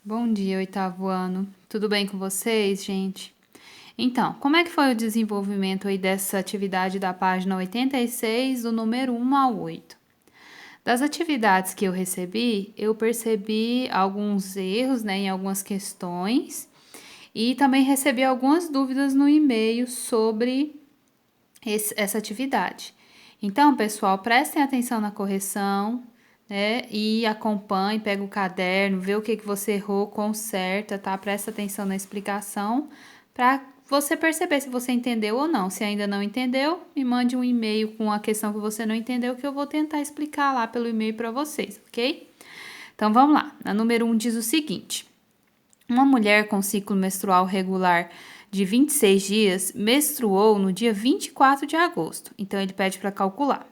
Bom dia, oitavo ano. Tudo bem com vocês, gente? Então, como é que foi o desenvolvimento aí dessa atividade da página 86, do número 1 ao 8? Das atividades que eu recebi, eu percebi alguns erros, né, em algumas questões e também recebi algumas dúvidas no e-mail sobre essa atividade. Então, pessoal, prestem atenção na correção, né? E acompanhe, pega o caderno, vê o que você errou, conserta, tá? Presta atenção na explicação para você perceber se você entendeu ou não. Se ainda não entendeu, me mande um e-mail com a questão que você não entendeu, que eu vou tentar explicar lá pelo e-mail para vocês, ok? Então vamos lá. A número 1 diz o seguinte: uma mulher com ciclo menstrual regular de 26 dias menstruou no dia 24 de agosto. Então ele pede para calcular.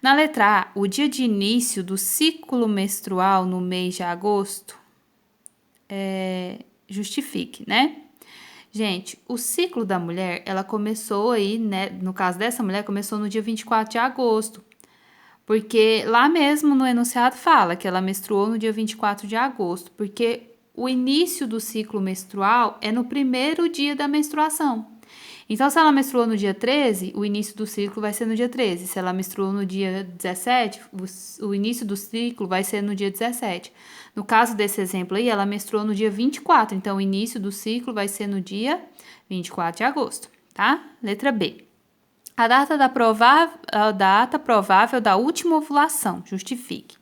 Na letra A, o dia de início do ciclo menstrual no mês de agosto justifique, né? Gente, o ciclo da mulher, ela começou aí, né? No caso dessa mulher, começou no dia 24 de agosto. Porque lá mesmo no enunciado fala que ela menstruou no dia 24 de agosto, porque o início do ciclo menstrual é no primeiro dia da menstruação. Então, se ela menstruou no dia 13, o início do ciclo vai ser no dia 13. Se ela menstruou no dia 17, o início do ciclo vai ser no dia 17. No caso desse exemplo aí, ela menstruou no dia 24, então o início do ciclo vai ser no dia 24 de agosto, tá? Letra B. A data provável da última ovulação, justifique.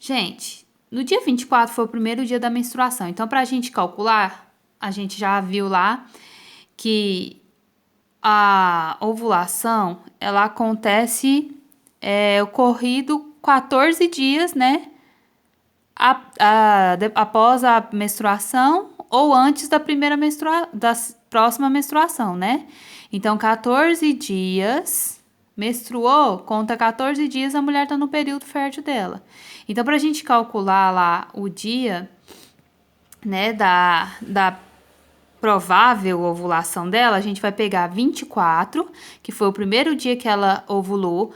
Gente, no dia 24 foi o primeiro dia da menstruação, então para a gente calcular, a gente já viu lá que a ovulação, ela acontece ocorrido 14 dias, né? Após a menstruação ou antes da da próxima menstruação, né? Então, 14 dias, menstruou, conta 14 dias, a mulher tá no período fértil dela. Então, pra gente calcular lá o dia, né, da provável ovulação dela, a gente vai pegar 24, que foi o primeiro dia que ela ovulou,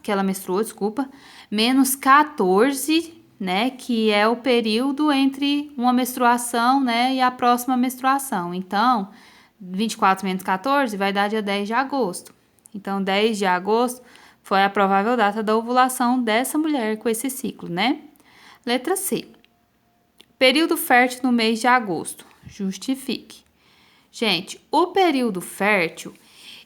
que ela menstruou, desculpa, menos 14, né, que é o período entre uma menstruação, né, e a próxima menstruação. Então, 24 menos 14 vai dar dia 10 de agosto. Então, 10 de agosto foi a provável data da ovulação dessa mulher com esse ciclo, né? Letra C. Período fértil no mês de agosto. Justifique. Gente, o período fértil,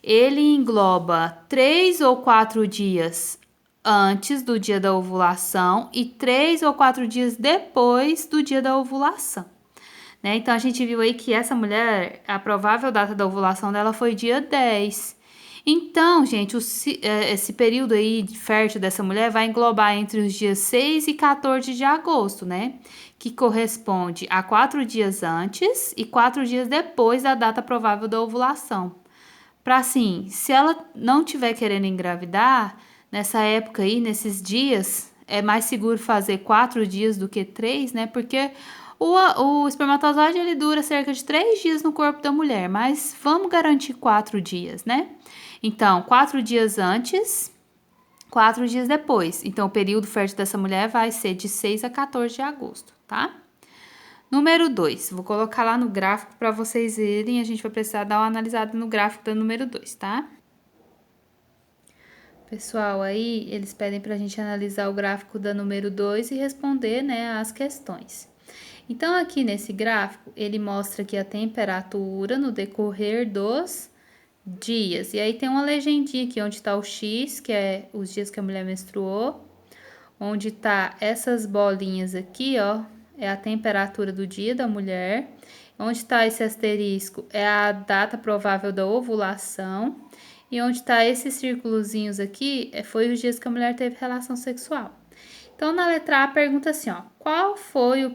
ele engloba 3 ou 4 dias antes do dia da ovulação e 3 ou 4 dias depois do dia da ovulação. Né? Então, a gente viu aí que essa mulher, a provável data da ovulação dela foi dia 10. Então, gente, esse período aí fértil dessa mulher vai englobar entre os dias 6 e 14 de agosto, né? Que corresponde a 4 dias antes e 4 dias depois da data provável da ovulação. Para assim, se ela não tiver querendo engravidar, nessa época aí, nesses dias, é mais seguro fazer 4 dias do que 3, né? Porque o espermatozoide ele dura cerca de 3 dias no corpo da mulher, mas vamos garantir 4 dias, né? Então, 4 dias antes, 4 dias depois. Então, o período fértil dessa mulher vai ser de 6 a 14 de agosto, tá? Número 2, vou colocar lá no gráfico para vocês verem, a gente vai precisar dar uma analisada no gráfico da número 2, tá? Pessoal, aí eles pedem para a gente analisar o gráfico da número 2 e responder, né, as questões. Então, aqui nesse gráfico, ele mostra aqui a temperatura no decorrer dos dias. E aí tem uma legendinha aqui onde está o X, que é os dias que a mulher menstruou. Onde tá essas bolinhas aqui, ó, é a temperatura do dia da mulher. Onde está esse asterisco é a data provável da ovulação. E onde está esses círculozinhos aqui foi os dias que a mulher teve relação sexual. Então, na letra A, pergunta assim, ó, qual foi a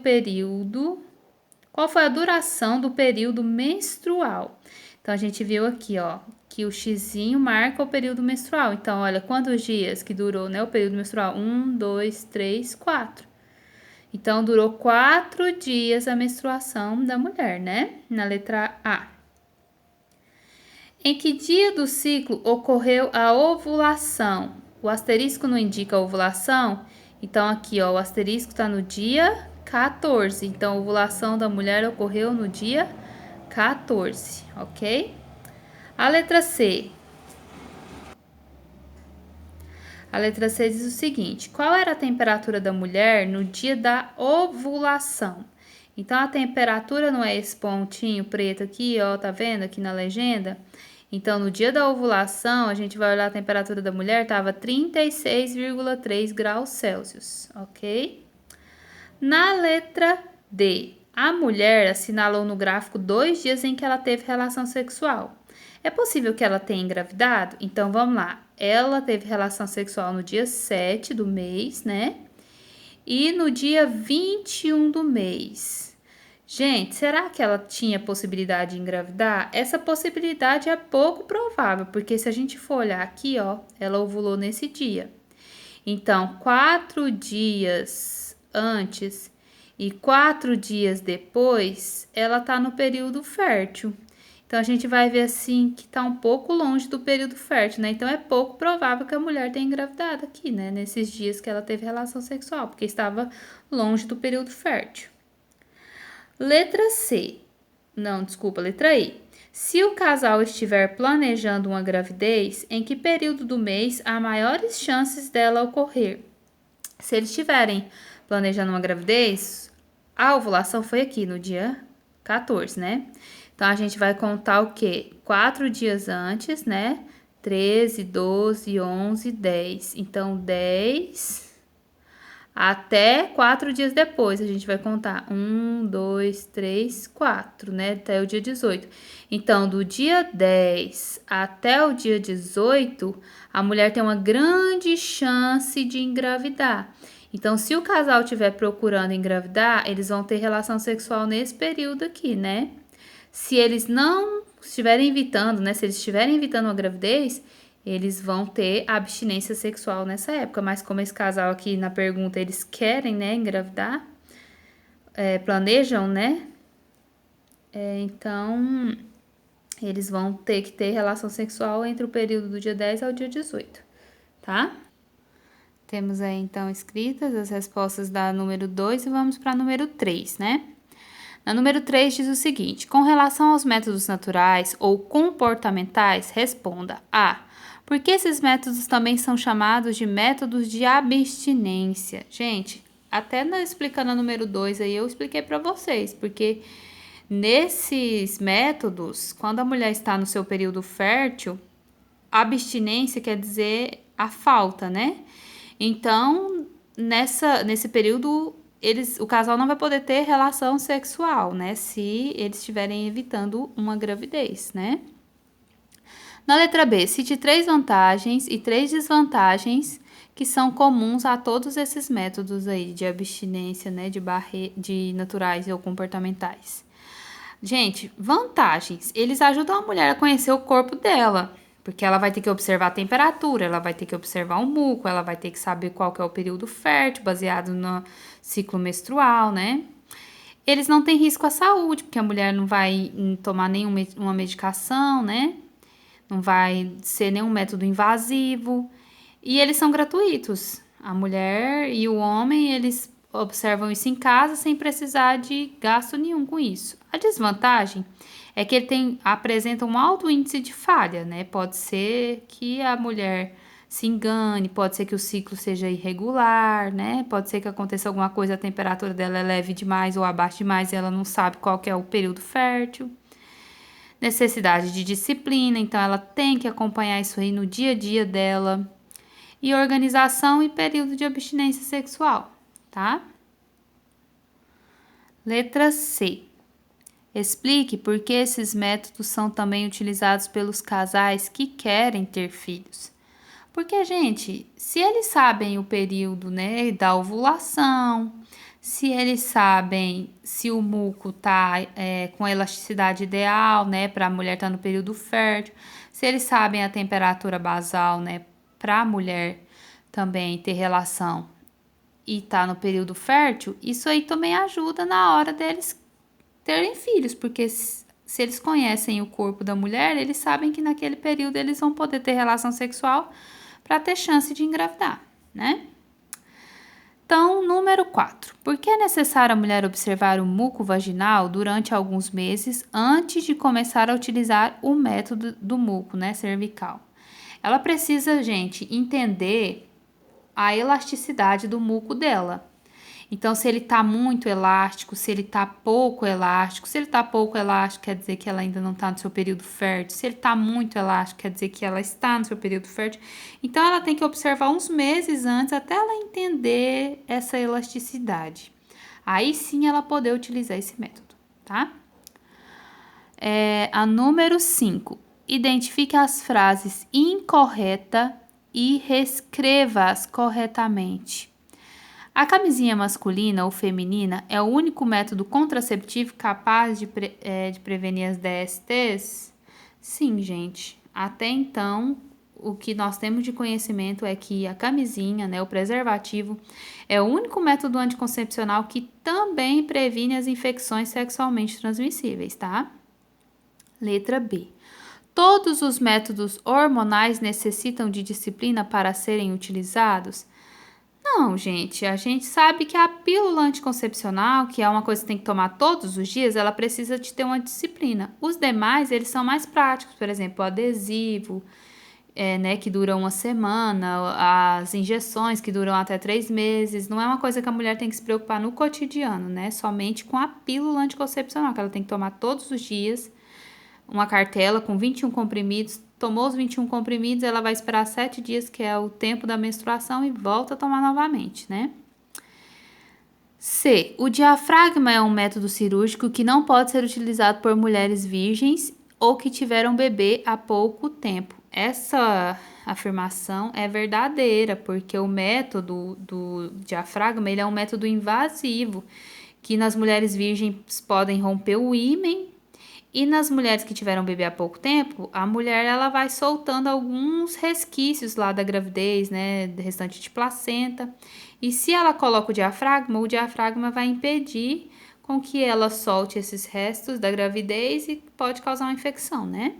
duração do período menstrual? Então, a gente viu aqui, ó, que o xizinho marca o período menstrual. Então, olha, quantos dias que durou, né, o período menstrual? 1, 2, 3, 4. Então, durou 4 dias a menstruação da mulher, né? Na letra A. Em que dia do ciclo ocorreu a ovulação? O asterisco não indica a ovulação? Então, aqui, ó, o asterisco está no dia 14. Então, a ovulação da mulher ocorreu no dia 14, ok? A letra C. A letra C diz o seguinte: qual era a temperatura da mulher no dia da ovulação? Então, a temperatura não é esse pontinho preto aqui, ó, tá vendo aqui na legenda? Então, no dia da ovulação, a gente vai olhar a temperatura da mulher, estava 36,3 graus Celsius, ok? Na letra D, a mulher assinalou no gráfico 2 dias em que ela teve relação sexual. É possível que ela tenha engravidado? Então, vamos lá. Ela teve relação sexual no dia 7 do mês, né? E no dia 21 do mês. Gente, será que ela tinha possibilidade de engravidar? Essa possibilidade é pouco provável, porque se a gente for olhar aqui, ó, ela ovulou nesse dia. Então, 4 dias antes e 4 dias depois, ela tá no período fértil. Então, a gente vai ver assim que tá um pouco longe do período fértil, né? Então, é pouco provável que a mulher tenha engravidado aqui, né? Nesses dias que ela teve relação sexual, porque estava longe do período fértil. Letra C. Não, desculpa, letra E. Se o casal estiver planejando uma gravidez, em que período do mês há maiores chances dela ocorrer? Se eles estiverem planejando uma gravidez, a ovulação foi aqui no dia 14, né? Então, a gente vai contar o quê? 4 dias antes, né? 13, 12, 11, 10. Então, 10 até 4 dias depois. A gente vai contar 1, 2, 3, 4, né? Até o dia 18. Então, do dia 10 até o dia 18, a mulher tem uma grande chance de engravidar. Então, se o casal estiver procurando engravidar, eles vão ter relação sexual nesse período aqui, né? Se eles não estiverem evitando, né? Se eles estiverem evitando uma gravidez, eles vão ter abstinência sexual nessa época. Mas como esse casal aqui na pergunta, eles querem, né, engravidar, planejam, né? Então, eles vão ter que ter relação sexual entre o período do dia 10 ao dia 18, tá? Temos aí, então, escritas as respostas da número 2 e vamos para a número 3, né? Na número 3 diz o seguinte: com relação aos métodos naturais ou comportamentais, responda A. Por que esses métodos também são chamados de métodos de abstinência? Gente, até explicando a número 2 aí, eu expliquei para vocês, porque nesses métodos, quando a mulher está no seu período fértil, abstinência quer dizer a falta, né? Então, nesse período, o casal não vai poder ter relação sexual, né? Se eles estiverem evitando uma gravidez, né? Na letra B, cite 3 vantagens e 3 desvantagens que são comuns a todos esses métodos aí de abstinência, né? De naturais ou comportamentais. Gente, vantagens. Eles ajudam a mulher a conhecer o corpo dela, porque ela vai ter que observar a temperatura, ela vai ter que observar o muco, ela vai ter que saber qual que é o período fértil, baseado no ciclo menstrual, né? Eles não têm risco à saúde, porque a mulher não vai tomar nenhuma medicação, né? Não vai ser nenhum método invasivo. E eles são gratuitos. A mulher e o homem, eles observam isso em casa sem precisar de gasto nenhum com isso. A desvantagem é que ele apresenta um alto índice de falha, né? Pode ser que a mulher se engane, pode ser que o ciclo seja irregular, né? Pode ser que aconteça alguma coisa, a temperatura dela é leve demais ou abaixo demais e ela não sabe qual que é o período fértil. Necessidade de disciplina, então ela tem que acompanhar isso aí no dia a dia dela. E organização e período de abstinência sexual, tá? Letra C. Explique por que esses métodos são também utilizados pelos casais que querem ter filhos. Porque, gente, se eles sabem o período, né, da ovulação, se eles sabem se o muco tá com a elasticidade ideal, né, para a mulher estar no período fértil, se eles sabem a temperatura basal, né, para a mulher também ter relação e tá no período fértil, isso aí também ajuda na hora deles terem filhos, porque se eles conhecem o corpo da mulher, eles sabem que naquele período eles vão poder ter relação sexual para ter chance de engravidar, né? Então, número 4. Por que é necessário a mulher observar o muco vaginal durante alguns meses antes de começar a utilizar o método do muco, né, cervical? Ela precisa, gente, entender a elasticidade do muco dela. Então, se ele tá muito elástico, se ele tá pouco elástico, se ele tá pouco elástico, quer dizer que ela ainda não tá no seu período fértil. Se ele tá muito elástico, quer dizer que ela está no seu período fértil. Então, ela tem que observar uns meses antes até ela entender essa elasticidade. Aí sim ela poder utilizar esse método, tá? A número 5. Identifique as frases incorretas e reescreva-as corretamente. A camisinha masculina ou feminina é o único método contraceptivo capaz de prevenir as DSTs? Sim, gente. Até então, o que nós temos de conhecimento é que a camisinha, né, o preservativo, é o único método anticoncepcional que também previne as infecções sexualmente transmissíveis, tá? Letra B. Todos os métodos hormonais necessitam de disciplina para serem utilizados? Não, gente, a gente sabe que a pílula anticoncepcional, que é uma coisa que tem que tomar todos os dias, ela precisa de ter uma disciplina. Os demais, eles são mais práticos, por exemplo, o adesivo, né, que dura uma semana, as injeções que duram até 3 meses. Não é uma coisa que a mulher tem que se preocupar no cotidiano, né? Somente com a pílula anticoncepcional, que ela tem que tomar todos os dias, uma cartela com 21 comprimidos. Tomou os 21 comprimidos, ela vai esperar 7 dias, que é o tempo da menstruação, e volta a tomar novamente, né? C. O diafragma é um método cirúrgico que não pode ser utilizado por mulheres virgens ou que tiveram bebê há pouco tempo. Essa afirmação é verdadeira, porque o método do diafragma ele é um método invasivo, que nas mulheres virgens podem romper o ímen. E nas mulheres que tiveram bebê há pouco tempo, a mulher ela vai soltando alguns resquícios lá da gravidez, né, restante de placenta. E se ela coloca o diafragma vai impedir com que ela solte esses restos da gravidez e pode causar uma infecção, né?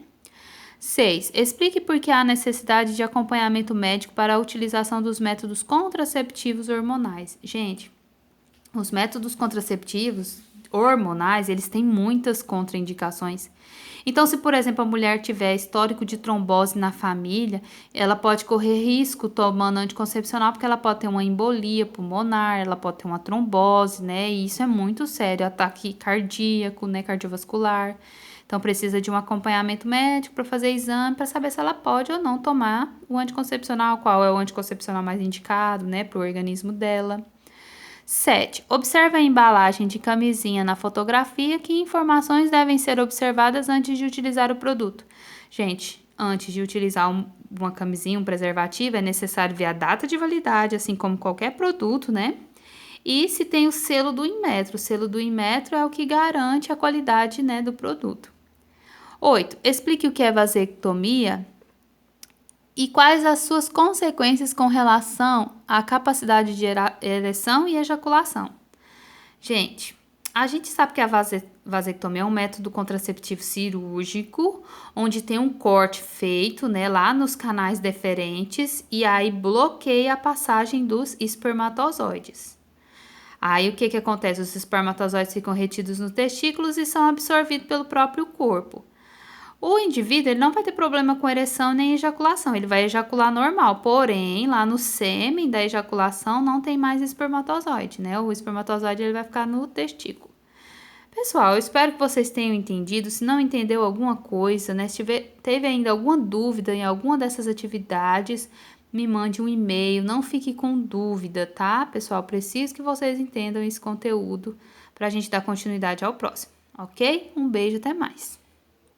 6. Explique por que há necessidade de acompanhamento médico para a utilização dos métodos contraceptivos hormonais. Gente, os métodos contraceptivos hormonais, eles têm muitas contraindicações. Então, se, por exemplo, a mulher tiver histórico de trombose na família, ela pode correr risco tomando anticoncepcional, porque ela pode ter uma embolia pulmonar, ela pode ter uma trombose, né? E isso é muito sério, ataque cardíaco, né? Cardiovascular. Então, precisa de um acompanhamento médico para fazer exame, para saber se ela pode ou não tomar o anticoncepcional, qual é o anticoncepcional mais indicado, né? Para o organismo dela. 7. Observe a embalagem de camisinha na fotografia, que informações devem ser observadas antes de utilizar o produto. Gente, antes de utilizar uma camisinha, um preservativo, é necessário ver a data de validade, assim como qualquer produto, né? E se tem o selo do Inmetro. O selo do Inmetro é o que garante a qualidade, né, do produto. 8. Explique o que é vasectomia e quais as suas consequências com relação à capacidade de ereção e ejaculação. Gente, a gente sabe que a vasectomia é um método contraceptivo cirúrgico, onde tem um corte feito, né, lá nos canais deferentes e aí bloqueia a passagem dos espermatozoides. Aí o que acontece? Os espermatozoides ficam retidos nos testículos e são absorvidos pelo próprio corpo. O indivíduo ele não vai ter problema com ereção nem ejaculação, ele vai ejacular normal, porém, lá no sêmen da ejaculação não tem mais espermatozoide, né? O espermatozoide ele vai ficar no testículo. Pessoal, eu espero que vocês tenham entendido. Se não entendeu alguma coisa, né? Se teve ainda alguma dúvida em alguma dessas atividades, me mande um e-mail, não fique com dúvida, tá? Pessoal, preciso que vocês entendam esse conteúdo para a gente dar continuidade ao próximo, ok? Um beijo, até mais!